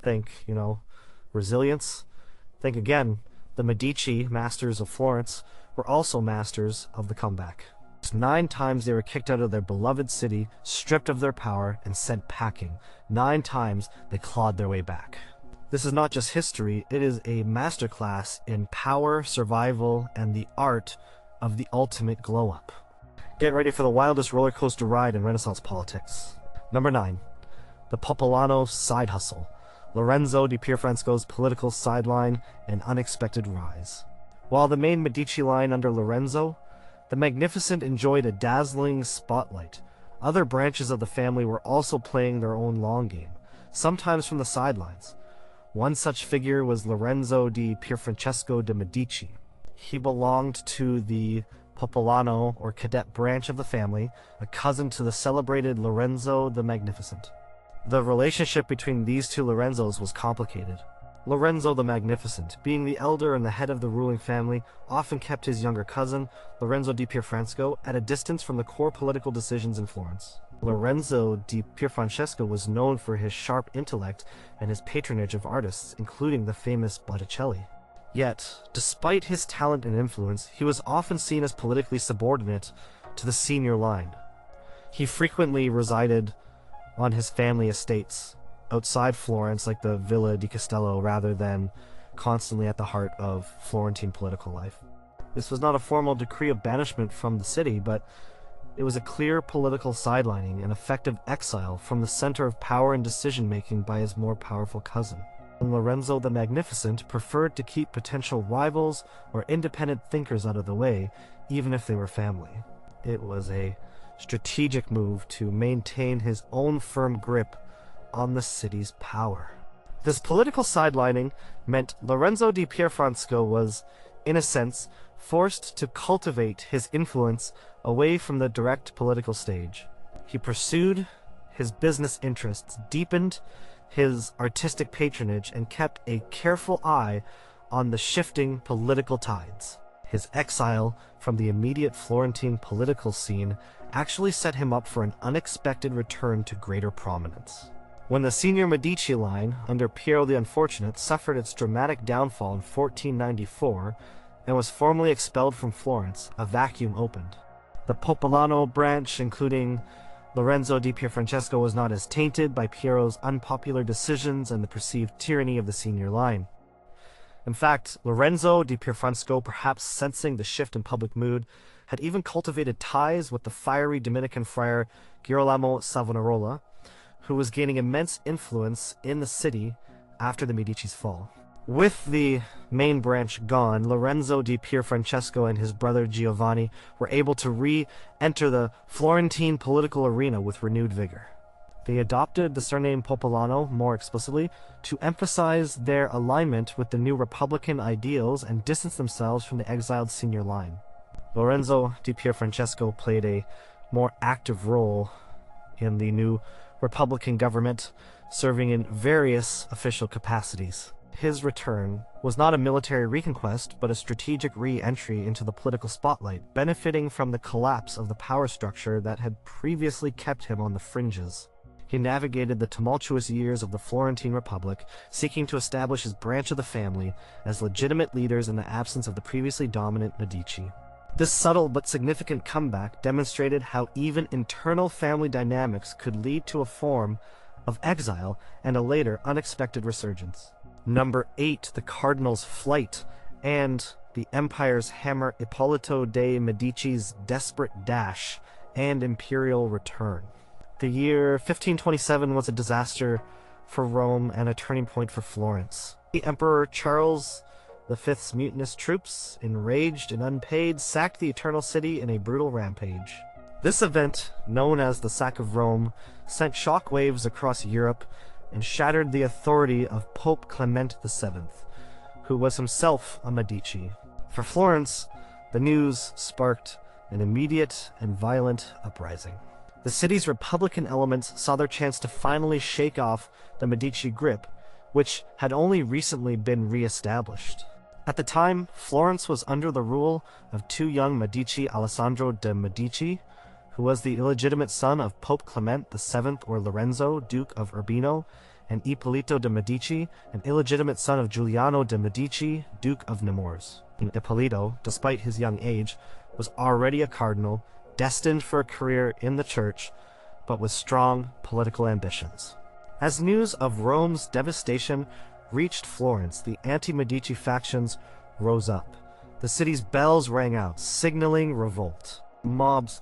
Think, resilience. Think again, the Medici, masters of Florence, were also masters of the comeback. 9 times they were kicked out of their beloved city, stripped of their power, and sent packing. 9 times they clawed their way back. This is not just history, it is a masterclass in power, survival, and the art of the ultimate glow-up. Get ready for the wildest roller coaster ride in Renaissance politics. Number 9. The Popolano Side Hustle. Lorenzo di Pierfrancesco's political sideline and unexpected rise. While the main Medici line under Lorenzo, the Magnificent enjoyed a dazzling spotlight, other branches of the family were also playing their own long game, sometimes from the sidelines. One such figure was Lorenzo di Pierfrancesco de Medici. He belonged to the Popolano or cadet branch of the family, a cousin to the celebrated Lorenzo the Magnificent. The relationship between these two Lorenzos was complicated. Lorenzo the Magnificent, being the elder and the head of the ruling family, often kept his younger cousin, Lorenzo di Pierfrancesco, at a distance from the core political decisions in Florence. Lorenzo di Pierfrancesco was known for his sharp intellect and his patronage of artists, including the famous Botticelli. Yet, despite his talent and influence, he was often seen as politically subordinate to the senior line. He frequently resided on his family estates outside Florence, like the Villa di Castello, rather than constantly at the heart of Florentine political life. This was not a formal decree of banishment from the city, but it was a clear political sidelining and effective exile from the center of power and decision-making by his more powerful cousin. And Lorenzo the Magnificent preferred to keep potential rivals or independent thinkers out of the way, even if they were family. It was a strategic move to maintain his own firm grip on the city's power. This political sidelining meant Lorenzo di Pierfrancesco was, in a sense, forced to cultivate his influence away from the direct political stage. He pursued his business interests, deepened his artistic patronage, and kept a careful eye on the shifting political tides. His exile from the immediate Florentine political scene actually set him up for an unexpected return to greater prominence. When the senior Medici line, under Piero the Unfortunate, suffered its dramatic downfall in 1494 and was formally expelled from Florence, a vacuum opened. The Popolano branch, including Lorenzo di Pierfrancesco, was not as tainted by Piero's unpopular decisions and the perceived tyranny of the senior line. In fact, Lorenzo di Pierfrancesco, perhaps sensing the shift in public mood, had even cultivated ties with the fiery Dominican friar Girolamo Savonarola, who was gaining immense influence in the city after the Medici's fall. With the main branch gone, Lorenzo di Pierfrancesco and his brother Giovanni were able to re-enter the Florentine political arena with renewed vigor. They adopted the surname Popolano more explicitly to emphasize their alignment with the new Republican ideals and distance themselves from the exiled senior line. Lorenzo di Pierfrancesco played a more active role in the new Republican government, serving in various official capacities. His return was not a military reconquest, but a strategic re-entry into the political spotlight, benefiting from the collapse of the power structure that had previously kept him on the fringes. He navigated the tumultuous years of the Florentine Republic, seeking to establish his branch of the family as legitimate leaders in the absence of the previously dominant Medici. This subtle but significant comeback demonstrated how even internal family dynamics could lead to a form of exile and a later unexpected resurgence. Number 8, the Cardinal's flight, and the Empire's hammer Ippolito de Medici's desperate dash and imperial return. The year 1527 was a disaster for Rome and a turning point for Florence. The Emperor Charles V's mutinous troops, enraged and unpaid, sacked the Eternal City in a brutal rampage. This event, known as the Sack of Rome, sent shockwaves across Europe and shattered the authority of Pope Clement VII, who was himself a Medici. For Florence, the news sparked an immediate and violent uprising. The city's Republican elements saw their chance to finally shake off the Medici grip, which had only recently been re-established. At the time, Florence was under the rule of 2 young Medici, Alessandro de Medici, who was the illegitimate son of Pope Clement VII or Lorenzo, Duke of Urbino, and Ippolito de Medici, an illegitimate son of Giuliano de Medici, Duke of Nemours. Ippolito, despite his young age, was already a cardinal, destined for a career in the church, but with strong political ambitions. As news of Rome's devastation reached Florence, the anti-Medici factions rose up. The city's bells rang out, signaling revolt. Mobs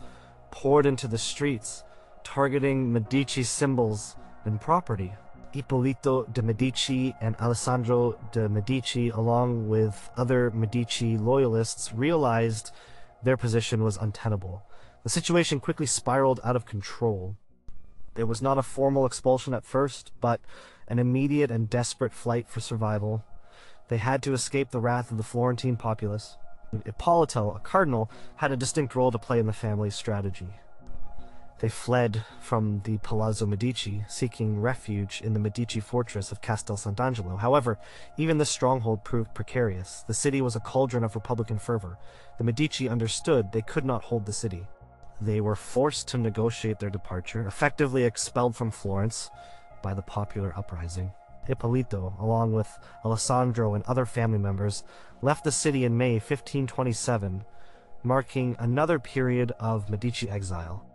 poured into the streets, targeting Medici symbols and property. Ippolito de Medici and Alessandro de Medici, along with other Medici loyalists, realized their position was untenable. The situation quickly spiraled out of control. It was not a formal expulsion at first, but an immediate and desperate flight for survival. They had to escape the wrath of the Florentine populace. Ippolito, a cardinal, had a distinct role to play in the family's strategy. They fled from the Palazzo Medici, seeking refuge in the Medici fortress of Castel Sant'Angelo. However, even this stronghold proved precarious. The city was a cauldron of Republican fervor. The Medici understood they could not hold the city. They were forced to negotiate their departure, effectively expelled from Florence by the popular uprising. Ippolito, along with Alessandro and other family members, left the city in May 1527, marking another period of Medici exile.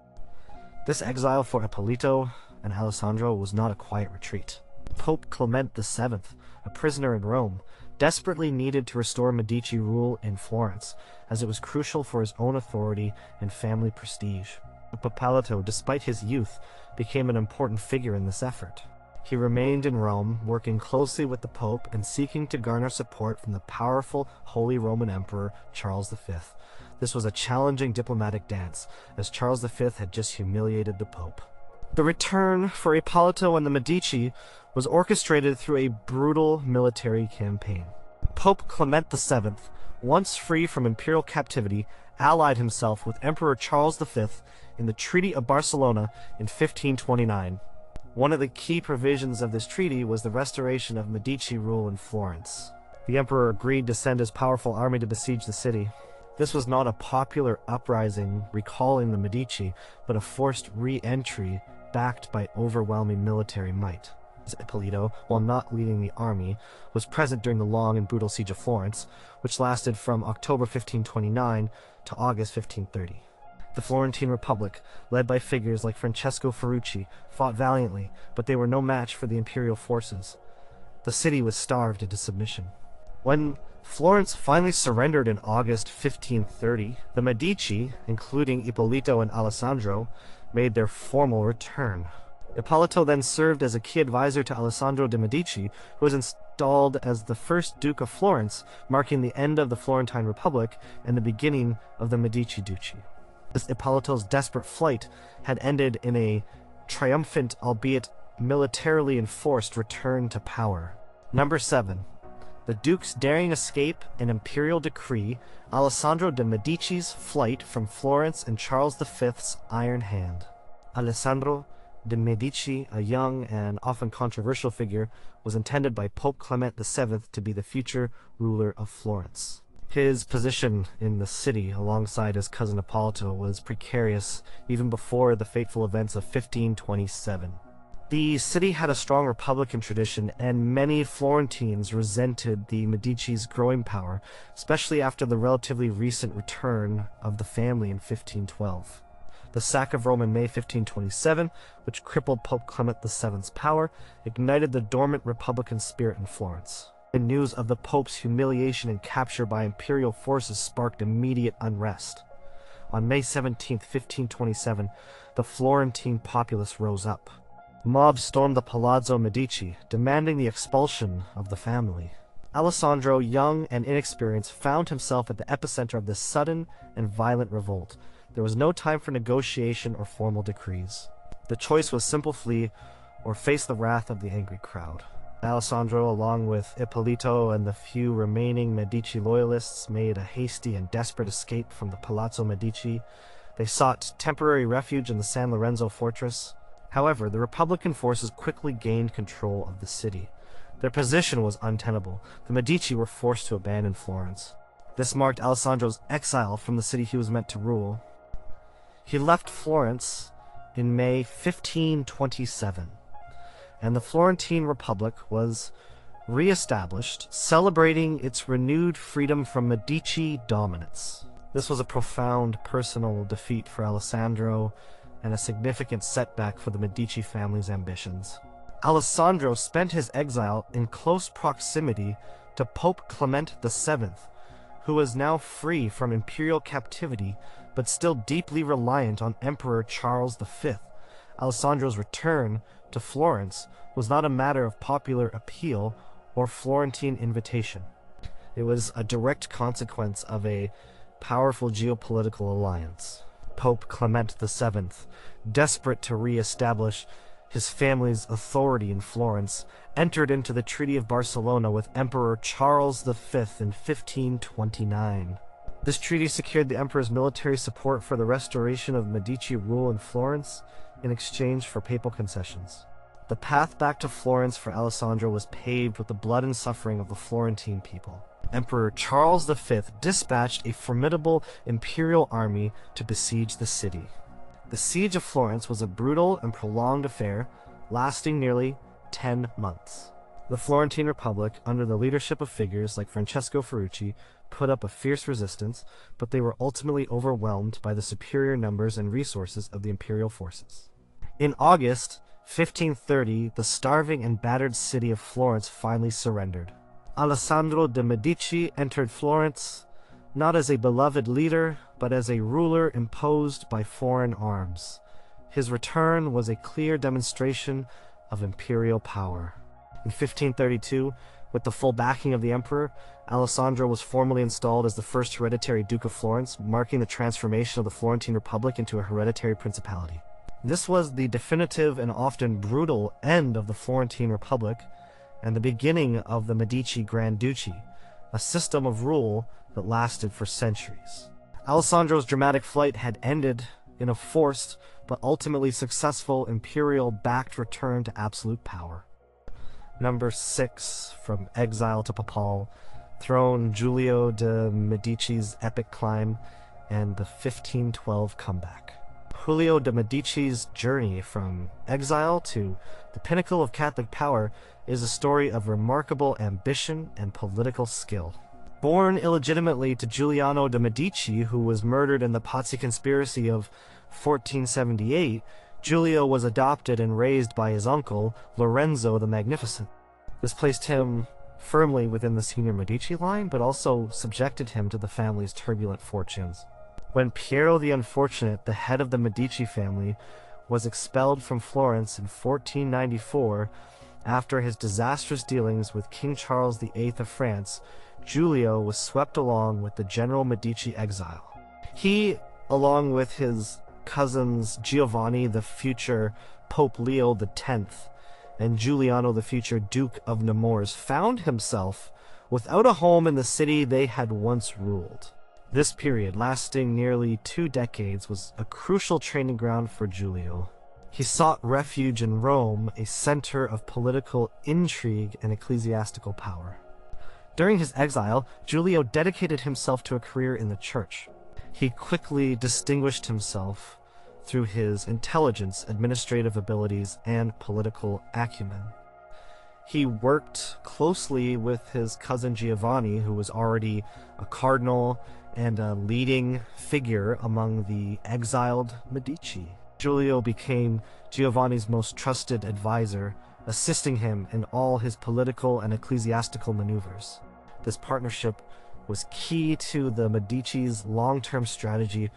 This exile for Ippolito and Alessandro was not a quiet retreat. Pope Clement VII, a prisoner in Rome, desperately needed to restore Medici rule in Florence, as it was crucial for his own authority and family prestige. Ippolito, despite his youth, became an important figure in this effort. He remained in Rome, working closely with the Pope and seeking to garner support from the powerful Holy Roman Emperor Charles V. This was a challenging diplomatic dance, as Charles V had just humiliated the Pope. The return for Ippolito and the Medici was orchestrated through a brutal military campaign. Pope Clement VII, once free from imperial captivity, allied himself with Emperor Charles V in the Treaty of Barcelona in 1529. One of the key provisions of this treaty was the restoration of Medici rule in Florence. The emperor agreed to send his powerful army to besiege the city. This was not a popular uprising recalling the Medici, but a forced re-entry backed by overwhelming military might. Ippolito, while not leading the army, was present during the long and brutal siege of Florence, which lasted from October 1529 to August 1530. The Florentine Republic, led by figures like Francesco Ferrucci, fought valiantly, but they were no match for the imperial forces. The city was starved into submission. When Florence finally surrendered in August 1530, the Medici, including Ippolito and Alessandro, made their formal return. Ippolito then served as a key advisor to Alessandro de Medici, who was installed as the first Duke of Florence, marking the end of the Florentine Republic and the beginning of the Medici Duchy. Ippolito's desperate flight had ended in a triumphant, albeit militarily enforced, return to power. Number 7. The Duke's daring escape, an imperial decree, Alessandro de Medici's flight from Florence and Charles V's iron hand. Alessandro de Medici, a young and often controversial figure, was intended by Pope Clement VII to be the future ruler of Florence. His position in the city, alongside his cousin Ippolito, was precarious even before the fateful events of 1527. The city had a strong Republican tradition, and many Florentines resented the Medici's growing power, especially after the relatively recent return of the family in 1512. The sack of Rome in May 1527, which crippled Pope Clement VII's power, ignited the dormant Republican spirit in Florence. The news of the Pope's humiliation and capture by imperial forces sparked immediate unrest. On May 17, 1527, the Florentine populace rose up. Mobs stormed the Palazzo Medici, demanding the expulsion of the family. Alessandro, young and inexperienced, found himself at the epicenter of this sudden and violent revolt. There was no time for negotiation or formal decrees. The choice was simple: flee or face the wrath of the angry crowd. Alessandro, along with Ippolito and the few remaining Medici loyalists, made a hasty and desperate escape from the Palazzo Medici. They sought temporary refuge in the San Lorenzo fortress. However, the Republican forces quickly gained control of the city. Their position was untenable. The Medici were forced to abandon Florence. This marked Alessandro's exile from the city he was meant to rule. He left Florence in May 1527. and the Florentine Republic was re-established, celebrating its renewed freedom from Medici dominance. This was a profound personal defeat for Alessandro and a significant setback for the Medici family's ambitions. Alessandro spent his exile in close proximity to Pope Clement VII, who was now free from imperial captivity but still deeply reliant on Emperor Charles V. Alessandro's return to Florence was not a matter of popular appeal or Florentine invitation. It was a direct consequence of a powerful geopolitical alliance. Pope Clement VII, desperate to re-establish his family's authority in Florence, entered into the Treaty of Barcelona with Emperor Charles V in 1529. This treaty secured the emperor's military support for the restoration of Medici rule in Florence in exchange for papal concessions. The path back to Florence for Alessandro was paved with the blood and suffering of the Florentine people. Emperor Charles V dispatched a formidable imperial army to besiege the city. The siege of Florence was a brutal and prolonged affair, lasting nearly 10 months. The Florentine Republic, under the leadership of figures like Francesco Ferrucci, put up a fierce resistance, but they were ultimately overwhelmed by the superior numbers and resources of the imperial forces. In August 1530, the starving and battered city of Florence finally surrendered. Alessandro de Medici entered Florence not as a beloved leader, but as a ruler imposed by foreign arms. His return was a clear demonstration of imperial power. In 1532, with the full backing of the emperor, Alessandro was formally installed as the first hereditary Duke of Florence, marking the transformation of the Florentine Republic into a hereditary principality. This was the definitive and often brutal end of the Florentine Republic and the beginning of the Medici Grand Duchy, a system of rule that lasted for centuries. Alessandro's dramatic flight had ended in a forced but ultimately successful imperial-backed return to absolute power. Number 6, From Exile to Papal Throne, Giulio de Medici's epic climb, and the 1512 comeback. Giulio de Medici's journey from exile to the pinnacle of Catholic power is a story of remarkable ambition and political skill. Born illegitimately to Giuliano de Medici, who was murdered in the Pazzi conspiracy of 1478, Giulio was adopted and raised by his uncle, Lorenzo the Magnificent. This placed him firmly within the senior Medici line, but also subjected him to the family's turbulent fortunes. When Piero the Unfortunate, the head of the Medici family, was expelled from Florence in 1494 after his disastrous dealings with King Charles VIII of France, Giulio was swept along with the general Medici exile. He, along with his cousins Giovanni, the future Pope Leo X, and Giuliano, the future Duke of Nemours, found himself without a home in the city they had once ruled. This period, lasting nearly 2 decades, was a crucial training ground for Giulio. He sought refuge in Rome, a center of political intrigue and ecclesiastical power. During his exile, Giulio dedicated himself to a career in the church. He quickly distinguished himself through his intelligence, administrative abilities, and political acumen. He worked closely with his cousin Giovanni, who was already a cardinal and a leading figure among the exiled Medici. Giulio became Giovanni's most trusted advisor, assisting him in all his political and ecclesiastical maneuvers. This partnership was key to the Medici's long-term strategy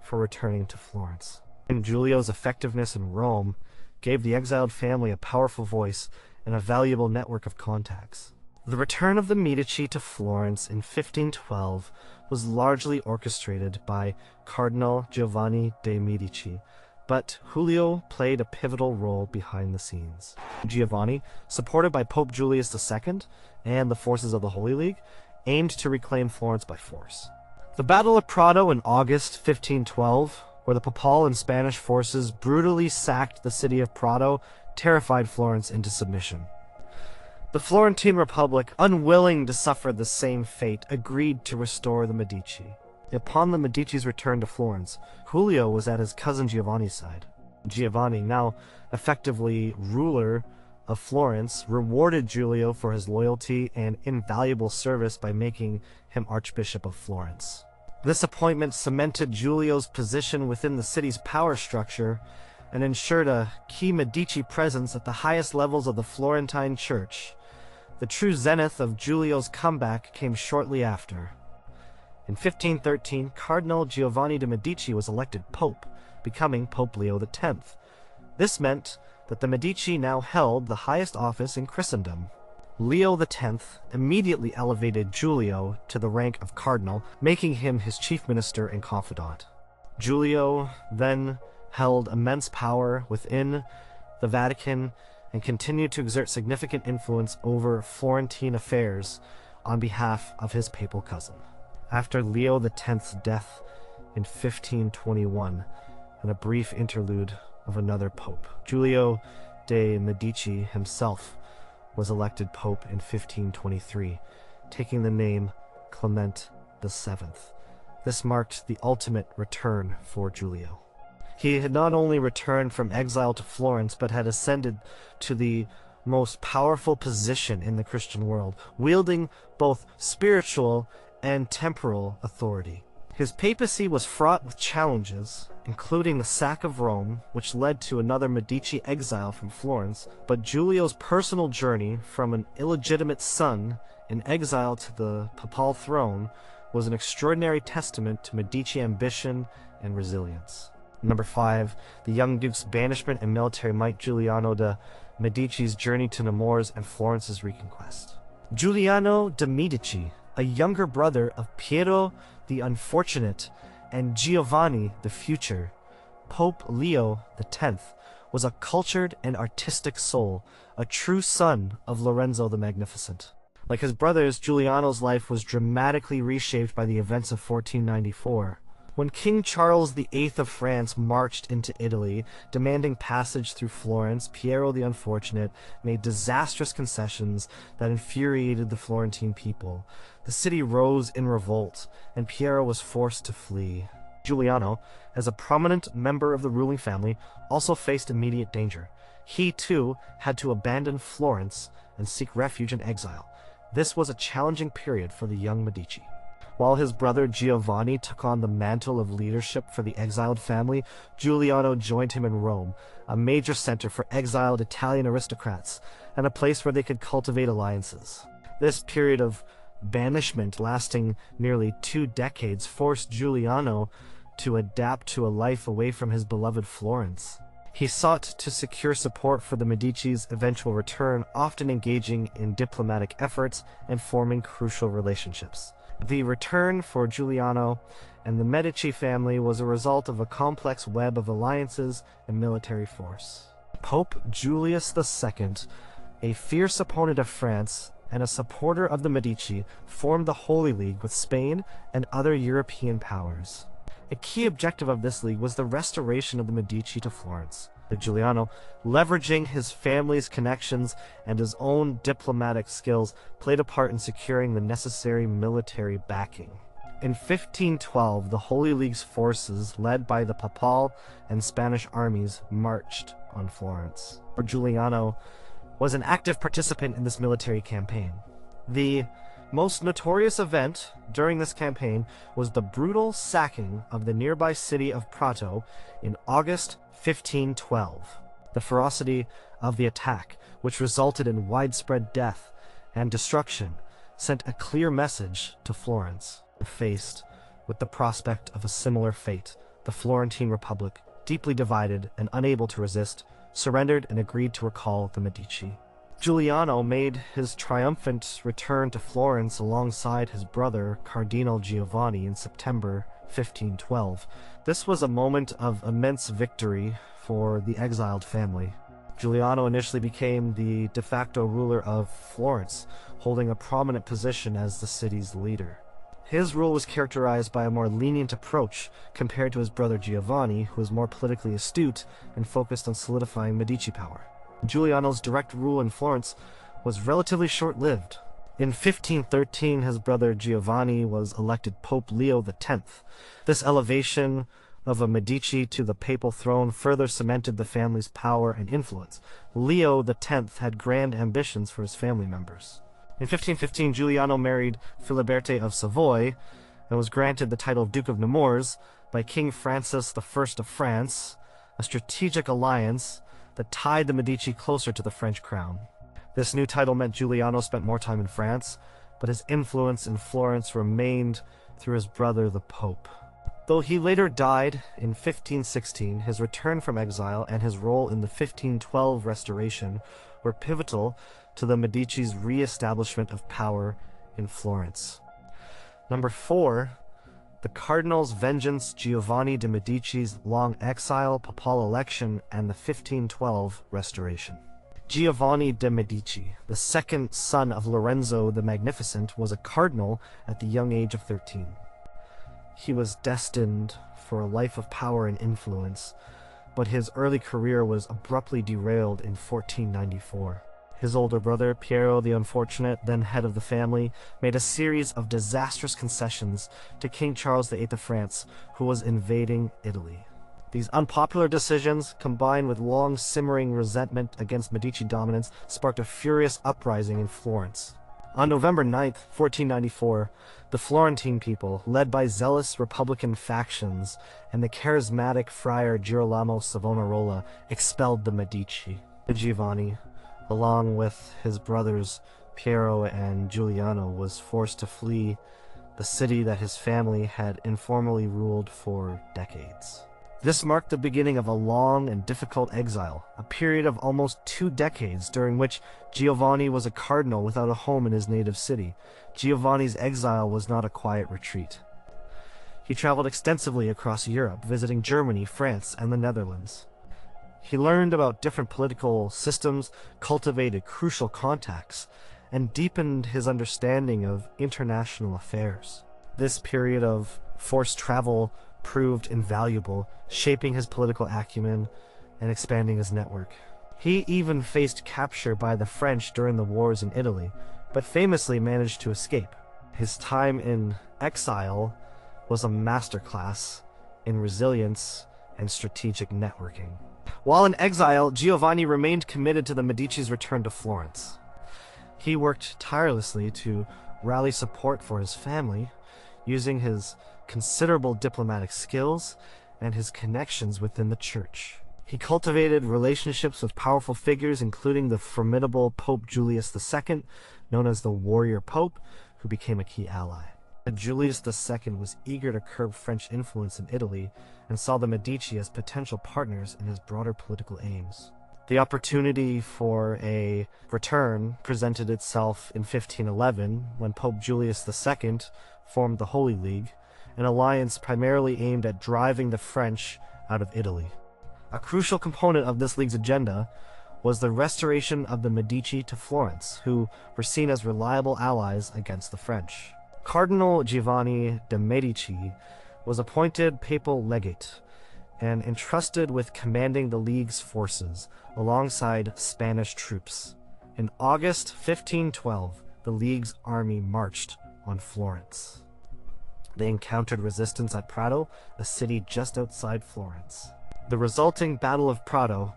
for returning to Florence. And Giulio's effectiveness in Rome gave the exiled family a powerful voice and a valuable network of contacts. The return of the Medici to Florence in 1512 was largely orchestrated by Cardinal Giovanni de Medici, but Giulio played a pivotal role behind the scenes. Giovanni, supported by Pope Julius II and the forces of the Holy League, aimed to reclaim Florence by force. The Battle of Prato in August 1512, where the papal and Spanish forces brutally sacked the city of Prato, terrified Florence into submission. The Florentine Republic, unwilling to suffer the same fate, agreed to restore the Medici. Upon the Medici's return to Florence, Giulio was at his cousin Giovanni's side. Giovanni, now effectively ruler of Florence rewarded Giulio for his loyalty and invaluable service by making him Archbishop of Florence. This appointment cemented Giulio's position within the city's power structure and ensured a key Medici presence at the highest levels of the Florentine Church. The true zenith of Giulio's comeback came shortly after. In 1513, Cardinal Giovanni de Medici was elected Pope, becoming Pope Leo X. This meant that the Medici now held the highest office in Christendom. Leo X immediately elevated Giulio to the rank of cardinal, making him his chief minister and confidant. Giulio then held immense power within the Vatican and continued to exert significant influence over Florentine affairs on behalf of his papal cousin. After Leo X's death in 1521, and a brief interlude of another pope, Giulio de Medici himself was elected pope in 1523, taking the name Clement VII. This marked the ultimate return for Giulio. He had not only returned from exile to Florence, but had ascended to the most powerful position in the Christian world, wielding both spiritual and temporal authority. His papacy was fraught with challenges, including the sack of Rome, which led to another Medici exile from Florence, but Giulio's personal journey from an illegitimate son in exile to the papal throne was an extraordinary testament to Medici ambition and resilience. Number 5. The young duke's banishment and military might. Giuliano de Medici's journey to Nemours and Florence's reconquest. Giuliano de Medici, a younger brother of Piero the Unfortunate and Giovanni the Future, Pope Leo X, was a cultured and artistic soul, a true son of Lorenzo the Magnificent. Like his brothers, Giuliano's life was dramatically reshaped by the events of 1494. When King Charles VIII of France marched into Italy, demanding passage through Florence, Piero the Unfortunate made disastrous concessions that infuriated the Florentine people. The city rose in revolt, and Piero was forced to flee. Giuliano, as a prominent member of the ruling family, also faced immediate danger. He, too, had to abandon Florence and seek refuge in exile. This was a challenging period for the young Medici. While his brother Giovanni took on the mantle of leadership for the exiled family, Giuliano joined him in Rome, a major center for exiled Italian aristocrats, and a place where they could cultivate alliances. This period of banishment, lasting nearly 2 decades, forced Giuliano to adapt to a life away from his beloved Florence. He sought to secure support for the Medici's eventual return, often engaging in diplomatic efforts and forming crucial relationships. The return for Giuliano and the Medici family was a result of a complex web of alliances and military force. Pope Julius II, a fierce opponent of France and a supporter of the Medici, formed the Holy League with Spain and other European powers. A key objective of this league was the restoration of the Medici to Florence. Giuliano, leveraging his family's connections and his own diplomatic skills, played a part in securing the necessary military backing. In 1512, the Holy League's forces, led by the Papal and Spanish armies, marched on Florence. Giuliano was an active participant in this military campaign. The most notorious event during this campaign was the brutal sacking of the nearby city of Prato in August 1512. The ferocity of the attack, which resulted in widespread death and destruction, sent a clear message to Florence. Faced with the prospect of a similar fate, the Florentine Republic, deeply divided and unable to resist, surrendered and agreed to recall the Medici. Giuliano made his triumphant return to Florence alongside his brother, Cardinal Giovanni, in September 1512. This was a moment of immense victory for the exiled family. Giuliano initially became the de facto ruler of Florence, holding a prominent position as the city's leader. His rule was characterized by a more lenient approach compared to his brother Giovanni, who was more politically astute and focused on solidifying Medici power. Giuliano's direct rule in Florence was relatively short-lived. In 1513, his brother Giovanni was elected Pope Leo X. This elevation of a Medici to the papal throne further cemented the family's power and influence. Leo X had grand ambitions for his family members. In 1515, Giuliano married Filiberte of Savoy and was granted the title of Duke of Nemours by King Francis I of France, a strategic alliance that tied the Medici closer to the French crown. This new title meant Giuliano spent more time in France, but his influence in Florence remained through his brother, the Pope. Though he later died in 1516, his return from exile and his role in the 1512 restoration were pivotal to the Medici's re-establishment of power in Florence. Number 4. The Cardinal's vengeance, Giovanni de Medici's long exile, papal election, and the 1512 restoration. Giovanni de Medici, the second son of Lorenzo the Magnificent, was a cardinal at the young age of 13. He was destined for a life of power and influence, but his early career was abruptly derailed in 1494. His older brother, Piero the Unfortunate, then head of the family, made a series of disastrous concessions to King Charles VIII of France, who was invading Italy. These unpopular decisions, combined with long-simmering resentment against Medici dominance, sparked a furious uprising in Florence. On November 9, 1494, the Florentine people, led by zealous Republican factions and the charismatic friar Girolamo Savonarola, expelled the Medici. Giovanni, along with his brothers Piero and Giuliano, was forced to flee the city that his family had informally ruled for decades. This marked the beginning of a long and difficult exile, a period of almost 2 decades during which Giovanni was a cardinal without a home in his native city. Giovanni's exile was not a quiet retreat. He traveled extensively across Europe, visiting Germany, France, and the Netherlands. He learned about different political systems, cultivated crucial contacts, and deepened his understanding of international affairs. This period of forced travel proved invaluable, shaping his political acumen and expanding his network. He even faced capture by the French during the wars in Italy, but famously managed to escape. His time in exile was a masterclass in resilience and strategic networking. While in exile, Giovanni remained committed to the Medici's return to Florence. He worked tirelessly to rally support for his family, using his considerable diplomatic skills and his connections within the church. He cultivated relationships with powerful figures, including the formidable Pope Julius II, known as the Warrior Pope, who became a key ally. Julius II was eager to curb French influence in Italy and saw the Medici as potential partners in his broader political aims. The opportunity for a return presented itself in 1511 when Pope Julius II formed the Holy League, an alliance primarily aimed at driving the French out of Italy. A crucial component of this league's agenda was the restoration of the Medici to Florence, who were seen as reliable allies against the French. Cardinal Giovanni de Medici was appointed papal legate and entrusted with commanding the League's forces alongside Spanish troops. In August 1512, the League's army marched on Florence. They encountered resistance at Prato, a city just outside Florence. The resulting Battle of Prato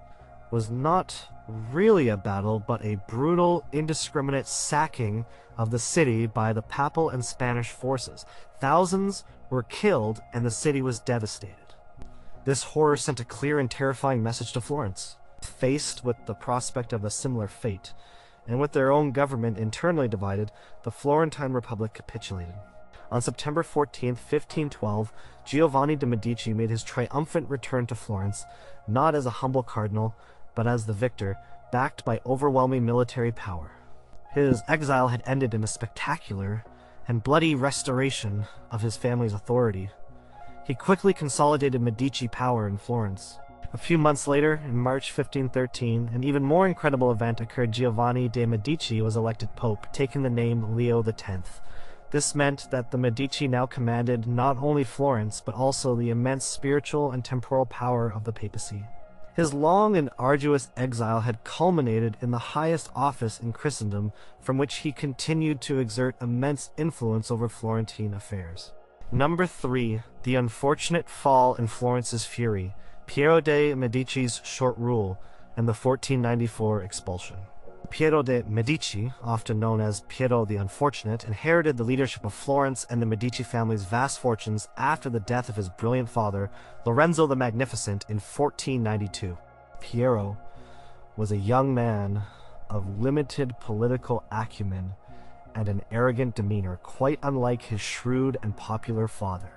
was not really a battle, but a brutal, indiscriminate sacking of the city by the papal and Spanish forces. Thousands were killed, and the city was devastated. This horror sent a clear and terrifying message to Florence. Faced with the prospect of a similar fate, and with their own government internally divided, the Florentine Republic capitulated. On September 14, 1512, Giovanni de Medici made his triumphant return to Florence, not as a humble cardinal, but as the victor, backed by overwhelming military power. His exile had ended in a spectacular and bloody restoration of his family's authority. He quickly consolidated Medici power in Florence. A few months later, in March 1513, an even more incredible event occurred. Giovanni de Medici was elected pope, taking the name Leo X. This meant that the Medici now commanded not only Florence, but also the immense spiritual and temporal power of the papacy. His long and arduous exile had culminated in the highest office in Christendom, from which he continued to exert immense influence over Florentine affairs. Number 3. The unfortunate fall in Florence's fury, Piero de Medici's short rule, and the 1494 expulsion. Piero de Medici, often known as Piero the Unfortunate, inherited the leadership of Florence and the Medici family's vast fortunes after the death of his brilliant father, Lorenzo the Magnificent, in 1492. Piero was a young man of limited political acumen and an arrogant demeanor, quite unlike his shrewd and popular father.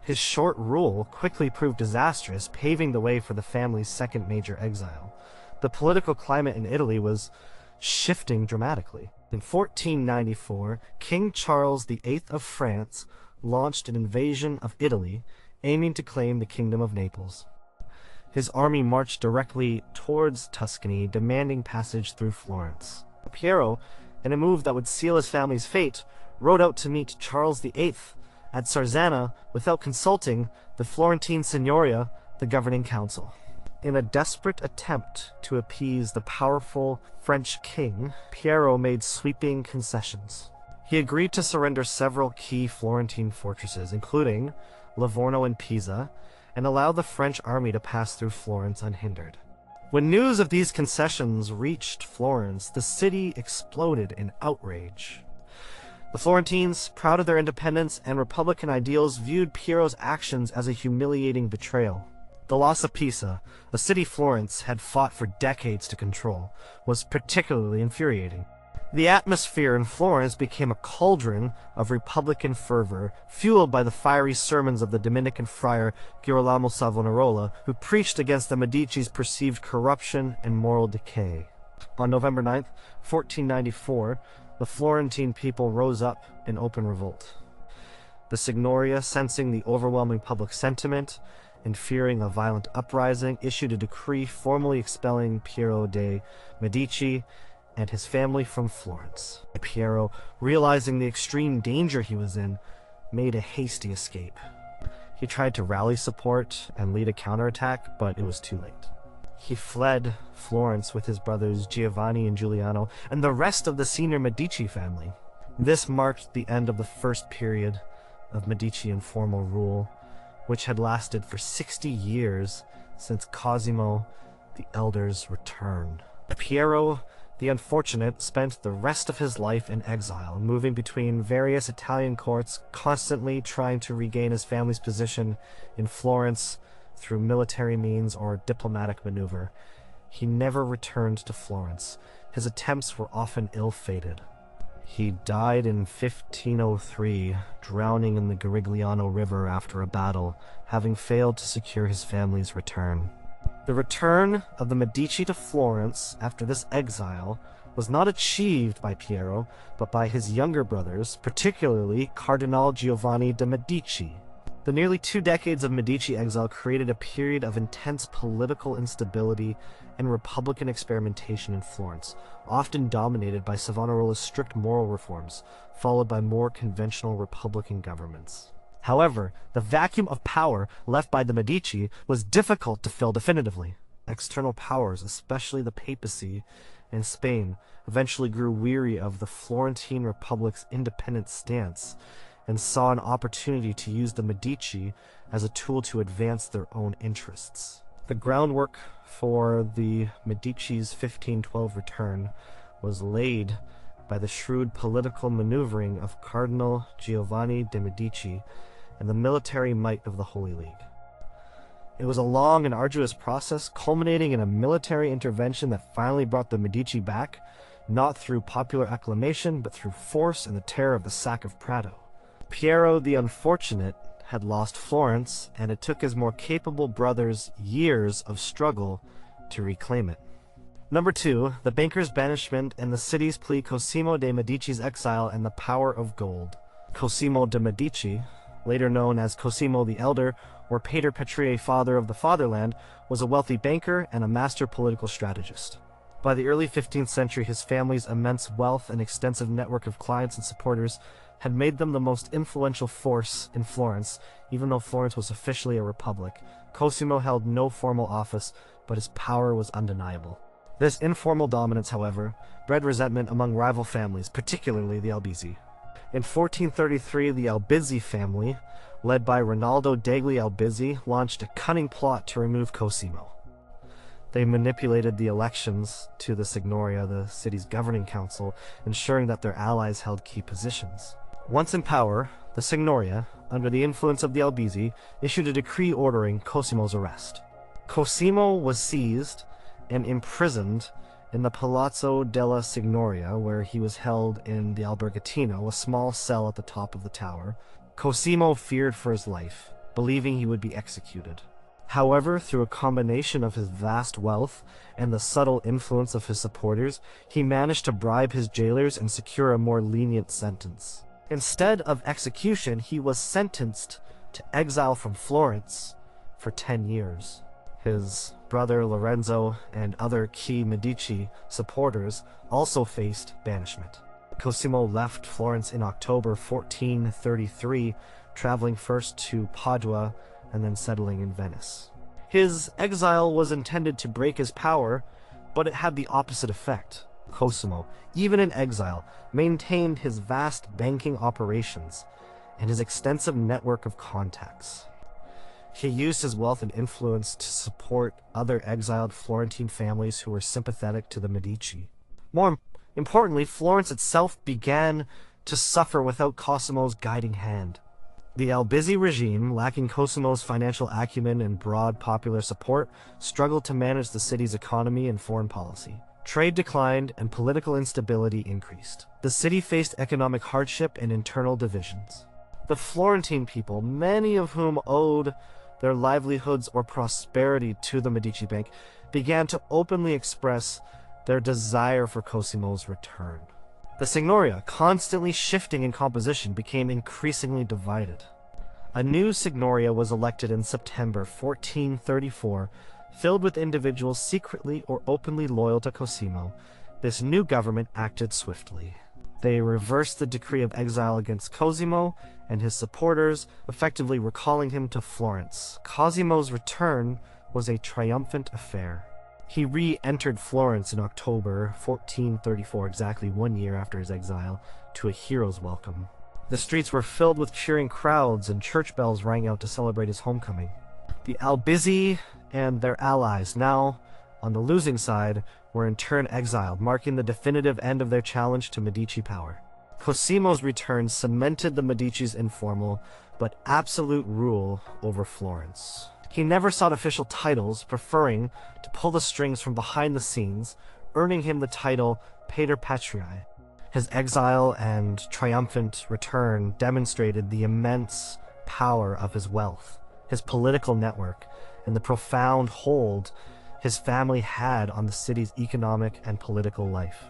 His short rule quickly proved disastrous, paving the way for the family's second major exile. The political climate in Italy was shifting dramatically. In 1494, King Charles VIII of France launched an invasion of Italy, aiming to claim the Kingdom of Naples. His army marched directly towards Tuscany, demanding passage through Florence. Piero, in a move that would seal his family's fate, rode out to meet Charles VIII at Sarzana without consulting the Florentine Signoria, the governing council. In a desperate attempt to appease the powerful French king, Piero made sweeping concessions. He agreed to surrender several key Florentine fortresses, including Livorno and Pisa, and allow the French army to pass through Florence unhindered. When news of these concessions reached Florence, the city exploded in outrage. The Florentines, proud of their independence and republican ideals, viewed Piero's actions as a humiliating betrayal. The loss of Pisa, a city Florence had fought for decades to control, was particularly infuriating. The atmosphere in Florence became a cauldron of republican fervor, fueled by the fiery sermons of the Dominican friar Girolamo Savonarola, who preached against the Medici's perceived corruption and moral decay. On November 9, 1494, the Florentine people rose up in open revolt. The Signoria, sensing the overwhelming public sentiment and fearing a violent uprising, issued a decree formally expelling Piero de Medici and his family from Florence. Piero, realizing the extreme danger he was in, made a hasty escape. He tried to rally support and lead a counterattack, but it was too late. He fled Florence with his brothers Giovanni and Giuliano and the rest of the senior Medici family. This marked the end of the first period of Medici informal rule, which had lasted for 60 years since Cosimo the Elder's return. Piero the Unfortunate spent the rest of his life in exile, moving between various Italian courts, constantly trying to regain his family's position in Florence through military means or diplomatic maneuver. He never returned to Florence. His attempts were often ill-fated. He died in 1503, drowning in the Garigliano River after a battle, having failed to secure his family's return. The return of the Medici to Florence after this exile was not achieved by Piero, but by his younger brothers, particularly Cardinal Giovanni de Medici. The nearly 2 decades of Medici exile created a period of intense political instability and republican experimentation in Florence, often dominated by Savonarola's strict moral reforms, followed by more conventional republican governments. However, the vacuum of power left by the Medici was difficult to fill definitively. External powers, especially the papacy and Spain, eventually grew weary of the Florentine Republic's independent stance and saw an opportunity to use the Medici as a tool to advance their own interests. The groundwork for the Medici's 1512 return was laid by the shrewd political maneuvering of Cardinal Giovanni de Medici and the military might of the Holy League. It was a long and arduous process, culminating in a military intervention that finally brought the Medici back, not through popular acclamation, but through force and the terror of the sack of Prato. Piero the Unfortunate had lost Florence, and it took his more capable brothers years of struggle to reclaim it. Number 2, the banker's banishment and the city's plea, Cosimo de Medici's exile and the power of gold. Cosimo de Medici, later known as Cosimo the Elder, or Pater Patriae, Father of the Fatherland, was a wealthy banker and a master political strategist. By the early 15th century, his family's immense wealth and extensive network of clients and supporters had made them the most influential force in Florence, even though Florence was officially a republic. Cosimo held no formal office, but his power was undeniable. This informal dominance, however, bred resentment among rival families, particularly the Albizzi. In 1433, the Albizzi family, led by Rinaldo degli Albizzi, launched a cunning plot to remove Cosimo. They manipulated the elections to the Signoria, the city's governing council, ensuring that their allies held key positions. Once in power, the Signoria, under the influence of the Albizzi, issued a decree ordering Cosimo's arrest. Cosimo was seized and imprisoned in the Palazzo della Signoria, where he was held in the Albergatino, a small cell at the top of the tower. Cosimo feared for his life, believing he would be executed. However, through a combination of his vast wealth and the subtle influence of his supporters, he managed to bribe his jailers and secure a more lenient sentence. Instead of execution, he was sentenced to exile from Florence for 10 years. His brother Lorenzo and other key Medici supporters also faced banishment. Cosimo left Florence in October 1433, traveling first to Padua and then settling in Venice. His exile was intended to break his power, but it had the opposite effect. Cosimo, even in exile, maintained his vast banking operations and his extensive network of contacts. He used his wealth and influence to support other exiled Florentine families who were sympathetic to the Medici. More importantly, Florence itself began to suffer without Cosimo's guiding hand. The Albizzi regime, lacking Cosimo's financial acumen and broad popular support, struggled to manage the city's economy and foreign policy. Trade declined and political instability increased. The city faced economic hardship and internal divisions. The Florentine people, many of whom owed their livelihoods or prosperity to the Medici Bank, began to openly express their desire for Cosimo's return. The Signoria, constantly shifting in composition, became increasingly divided. A new Signoria was elected in September 1434, filled with individuals secretly or openly loyal to Cosimo. This new government acted swiftly. They reversed the decree of exile against Cosimo and his supporters, effectively recalling him to Florence. Cosimo's return was a triumphant affair. He re-entered Florence in October 1434, exactly 1 year after his exile, to a hero's welcome. The streets were filled with cheering crowds and church bells rang out to celebrate his homecoming. The Albizzi and their allies, now on the losing side, were in turn exiled, marking the definitive end of their challenge to Medici power. Cosimo's return cemented the Medici's informal but absolute rule over Florence. He never sought official titles, preferring to pull the strings from behind the scenes, earning him the title Pater Patriae. His exile and triumphant return demonstrated the immense power of his wealth, his political network, and the profound hold his family had on the city's economic and political life.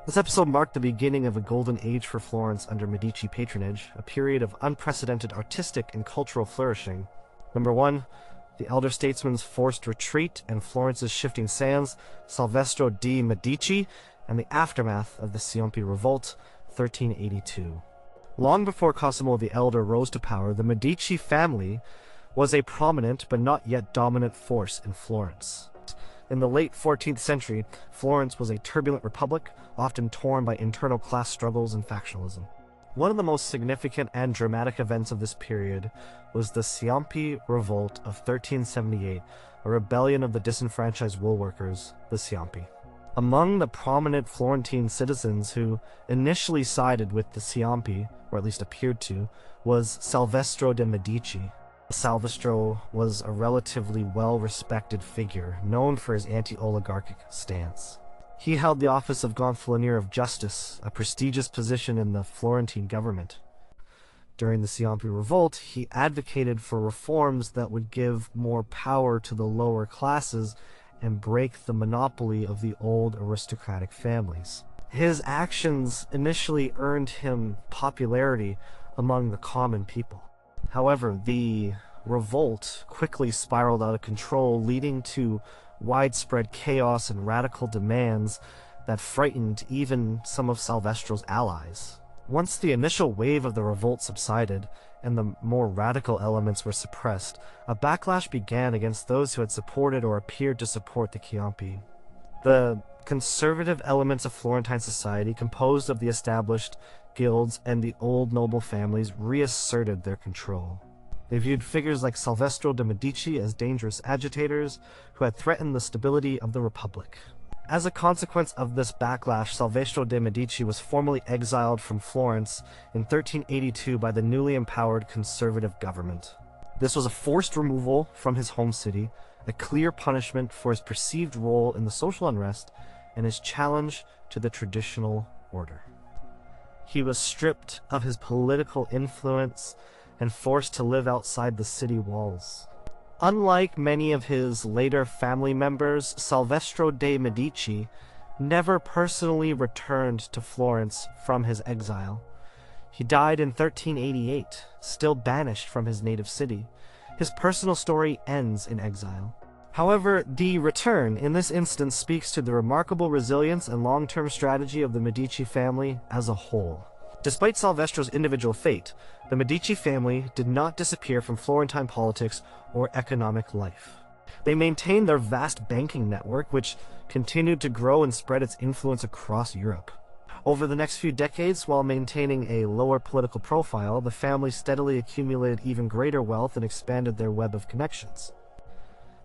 This episode marked the beginning of a golden age for Florence under Medici patronage, a period of unprecedented artistic and cultural flourishing. Number 1, the elder statesman's forced retreat and Florence's shifting sands, Salvestro de Medici, and the aftermath of the Ciompi revolt, 1382. Long before Cosimo the Elder rose to power, the Medici family was a prominent but not yet dominant force in Florence. In the late 14th century, Florence was a turbulent republic, often torn by internal class struggles and factionalism. One of the most significant and dramatic events of this period was the Ciompi Revolt of 1378, a rebellion of the disenfranchised wool workers, the Ciompi. Among the prominent Florentine citizens who initially sided with the Ciompi, or at least appeared to, was Salvestro de Medici. Salvestro was a relatively well-respected figure, known for his anti-oligarchic stance. He held the office of Gonfalonier of Justice, a prestigious position in the Florentine government. During the Ciompi Revolt, he advocated for reforms that would give more power to the lower classes and break the monopoly of the old aristocratic families. His actions initially earned him popularity among the common people. However, the revolt quickly spiraled out of control, leading to widespread chaos and radical demands that frightened even some of Salvestro's allies. Once the initial wave of the revolt subsided and the more radical elements were suppressed, a backlash began against those who had supported or appeared to support the Ciompi. The conservative elements of Florentine society, composed of the established guilds and the old noble families, reasserted their control. They viewed figures like Salvestro de Medici as dangerous agitators who had threatened the stability of the Republic. As a consequence of this backlash, Salvestro de Medici was formally exiled from Florence in 1382 by the newly empowered conservative government. This was a forced removal from his home city, a clear punishment for his perceived role in the social unrest and his challenge to the traditional order. He was stripped of his political influence and forced to live outside the city walls. Unlike many of his later family members, Salvestro de Medici never personally returned to Florence from his exile. He died in 1388, still banished from his native city. His personal story ends in exile. However, the return in this instance speaks to the remarkable resilience and long-term strategy of the Medici family as a whole. Despite Salvestro's individual fate, the Medici family did not disappear from Florentine politics or economic life. They maintained their vast banking network, which continued to grow and spread its influence across Europe. Over the next few decades, while maintaining a lower political profile, the family steadily accumulated even greater wealth and expanded their web of connections.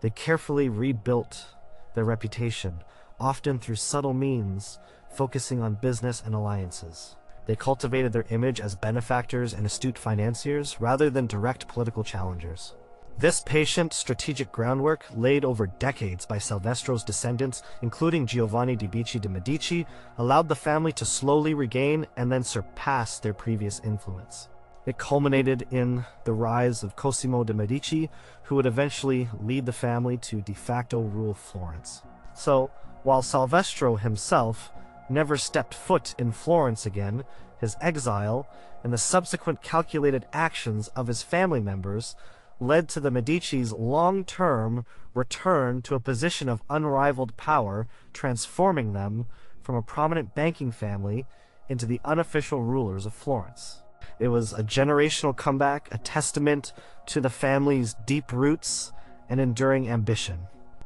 They carefully rebuilt their reputation, often through subtle means, focusing on business and alliances. They cultivated their image as benefactors and astute financiers, rather than direct political challengers. This patient, strategic groundwork, laid over decades by Salvestro's descendants, including Giovanni di Bicci de Medici, allowed the family to slowly regain and then surpass their previous influence. It culminated in the rise of Cosimo de Medici, who would eventually lead the family to de facto rule Florence. So, while Salvestro himself never stepped foot in Florence again, his exile and the subsequent calculated actions of his family members led to the Medici's long-term return to a position of unrivaled power, transforming them from a prominent banking family into the unofficial rulers of Florence. It was a generational comeback, a testament to the family's deep roots and enduring ambition.